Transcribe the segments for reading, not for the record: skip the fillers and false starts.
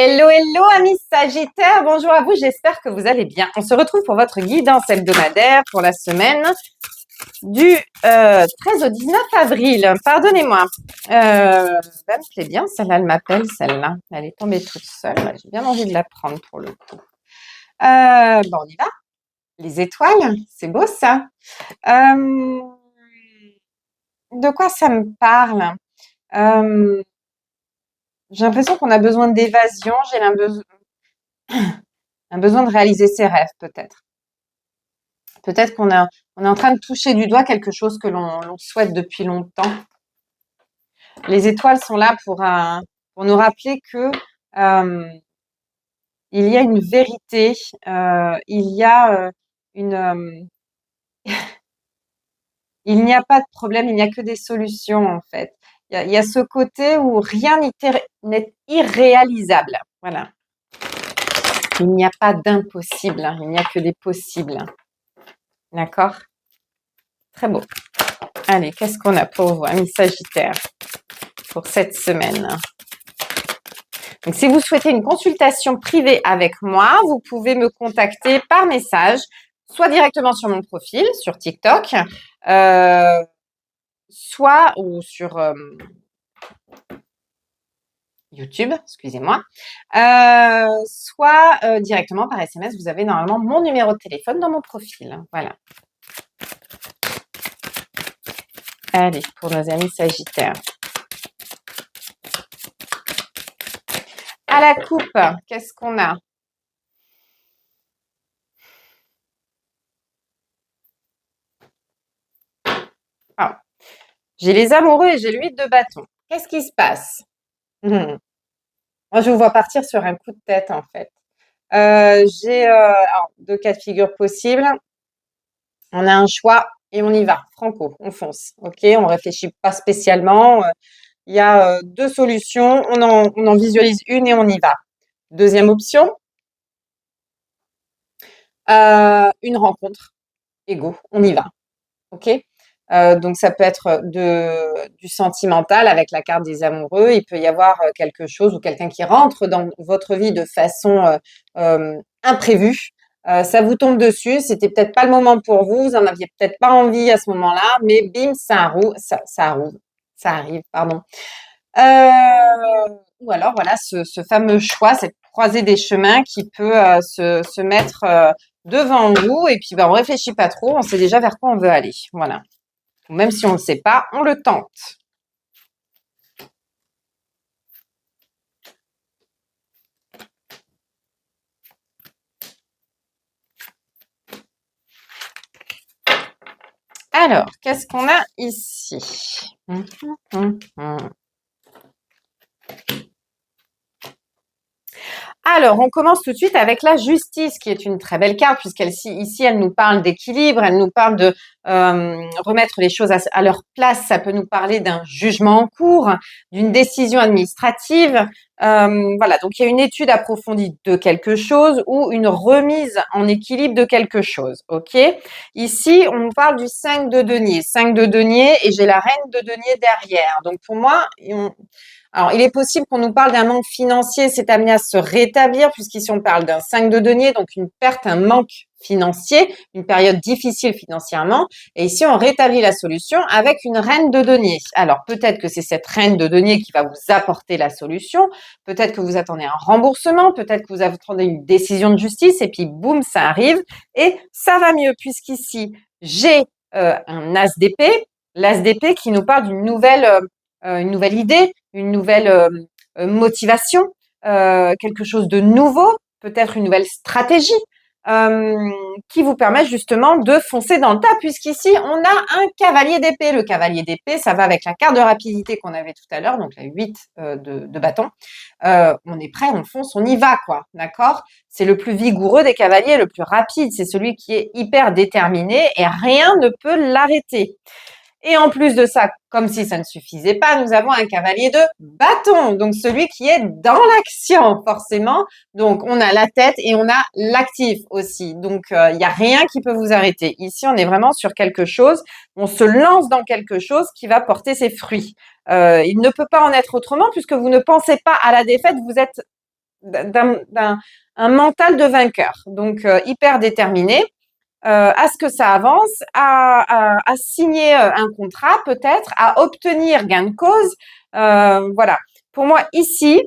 Hello, hello, amis Sagittaires, bonjour à vous, j'espère que vous allez bien. On se retrouve pour votre guidance hebdomadaire pour la semaine du 13 au 19 avril. Pardonnez-moi. Elle me plaît bien, celle-là, elle m'appelle, celle-là. Elle est tombée toute seule, j'ai bien envie de la prendre pour le coup. Bon, on y va. Les étoiles, c'est beau ça. De quoi ça me parle? J'ai l'impression qu'on a besoin d'évasion, j'ai un besoin de réaliser ses rêves peut-être. Peut-être on est en train de toucher du doigt quelque chose que l'on souhaite depuis longtemps. Les étoiles sont là pour nous rappeler que il y a une vérité, il y a une, il n'y a pas de problème, il n'y a que des solutions en fait. Il y a ce côté où rien n'est irréalisable. Voilà. Il n'y a pas d'impossible, hein, il n'y a que des possibles. D'accord? Très beau. Allez, qu'est-ce qu'on a pour vous, amis Sagittaires, pour cette semaine? Donc, si vous souhaitez une consultation privée avec moi, vous pouvez me contacter par message, soit directement sur mon profil, sur TikTok, soit ou sur YouTube, excusez-moi, soit directement par SMS. Vous avez normalement mon numéro de téléphone dans mon profil. Voilà. Allez, pour nos amis Sagittaires. À la coupe, qu'est-ce qu'on a? Ah, j'ai les amoureux et j'ai l'huile de bâton. Qu'est-ce qui se passe? Moi, je vous vois partir sur un coup de tête, en fait. J'ai alors, deux cas de figure possibles. On a un choix et on y va. Franco, on fonce. OK, on réfléchit pas spécialement. Il y a deux solutions. On en visualise une et on y va. Deuxième option, une rencontre. Ego, on y va. OK? Donc ça peut être du sentimental avec la carte des amoureux. Il peut y avoir quelque chose ou quelqu'un qui rentre dans votre vie de façon imprévue. Ça vous tombe dessus. C'était peut-être pas le moment pour vous. Vous en aviez peut-être pas envie à ce moment-là, mais bim, ça arrive, pardon. Ou alors voilà ce fameux choix, cette croisée des chemins qui peut se mettre devant vous et puis on réfléchit pas trop. On sait déjà vers quoi on veut aller. Voilà. Même si on ne le sait pas, on le tente. Alors, qu'est-ce qu'on a ici? Alors, on commence tout de suite avec la justice, qui est une très belle carte, ici, elle nous parle d'équilibre, elle nous parle de remettre les choses à leur place. Ça peut nous parler d'un jugement en cours, d'une décision administrative. Voilà, donc il y a une étude approfondie de quelque chose ou une remise en équilibre de quelque chose. OK? Ici, on nous parle du 5 de denier. 5 de denier et j'ai la reine de denier derrière. Donc, pour moi, alors, il est possible qu'on nous parle d'un manque financier, c'est amené à se rétablir, puisqu'ici on parle d'un 5 de denier, donc une perte, un manque financier, une période difficile financièrement. Et ici, on rétablit la solution avec une reine de denier. Alors, peut-être que c'est cette reine de denier qui va vous apporter la solution. Peut-être que vous attendez un remboursement. Peut-être que vous attendez une décision de justice. Et puis, boum, ça arrive. Et ça va mieux, puisqu'ici, j'ai un as d'épée. L'as d'épée qui nous parle d'une une nouvelle idée, une nouvelle motivation, quelque chose de nouveau, peut-être une nouvelle stratégie qui vous permet justement de foncer dans le tas, puisqu'ici, on a un cavalier d'épée. Le cavalier d'épée, ça va avec la carte de rapidité qu'on avait tout à l'heure, donc la 8 de bâton. On est prêt, on fonce, on y va, quoi, d'accord? C'est le plus vigoureux des cavaliers, le plus rapide, c'est celui qui est hyper déterminé et rien ne peut l'arrêter. Et en plus de ça, comme si ça ne suffisait pas, nous avons un cavalier de bâton, donc celui qui est dans l'action, forcément. Donc, on a la tête et on a l'actif aussi. Donc, il n'y a rien qui peut vous arrêter. Ici, on est vraiment sur quelque chose. On se lance dans quelque chose qui va porter ses fruits. Il ne peut pas en être autrement puisque vous ne pensez pas à la défaite. Vous êtes un mental de vainqueur, donc hyper déterminé à ce que ça avance, à signer un contrat peut-être, à obtenir gain de cause. Voilà. Pour moi, ici,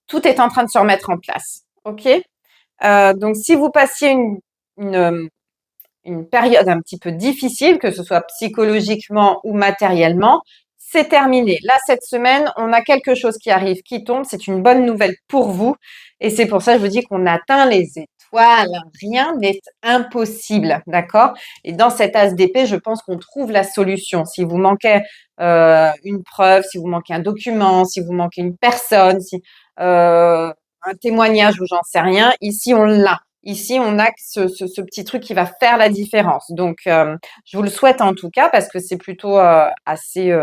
tout est en train de se remettre en place. OK? Donc, si vous passiez une, une période un petit peu difficile, que ce soit psychologiquement ou matériellement, c'est terminé. Là, cette semaine, on a quelque chose qui arrive, qui tombe. C'est une bonne nouvelle pour vous. Et c'est pour ça que je vous dis qu'on atteint les étoiles. Rien n'est impossible. D'accord? Et dans cet as d'épée, je pense qu'on trouve la solution. Si vous manquez une preuve, si vous manquez un document, si vous manquez une personne, si un témoignage ou j'en sais rien, ici, on l'a. Ici, on a ce petit truc qui va faire la différence. Donc, je vous le souhaite en tout cas parce que c'est plutôt assez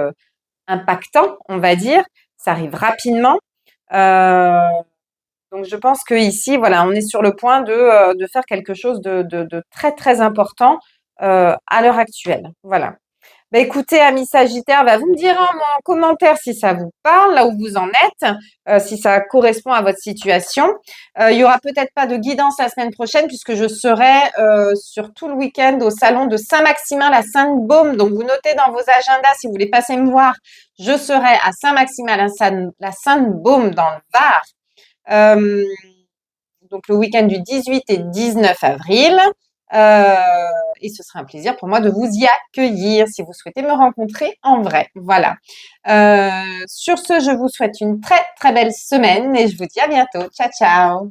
impactant, on va dire. Ça arrive rapidement. Euh, donc, je pense que ici, voilà, on est sur le point de faire quelque chose de très, très important à l'heure actuelle. Voilà. Bah, écoutez, amis Sagittaires, bah, vous me direz en commentaire si ça vous parle, là où vous en êtes, si ça correspond à votre situation. Il y aura peut-être pas de guidance la semaine prochaine puisque je serai sur tout le week-end au salon de Saint-Maximin, la Sainte-Baume. Donc, vous notez dans vos agendas si vous voulez passer me voir. Je serai à Saint-Maximin, la Sainte-Baume dans le Var. Euh, donc le week-end du 18 et 19 avril. Euh, et ce sera un plaisir pour moi de vous y accueillir si vous souhaitez me rencontrer en vrai. Voilà. Sur ce, je vous souhaite une très très belle semaine et je vous dis à bientôt. Ciao, ciao.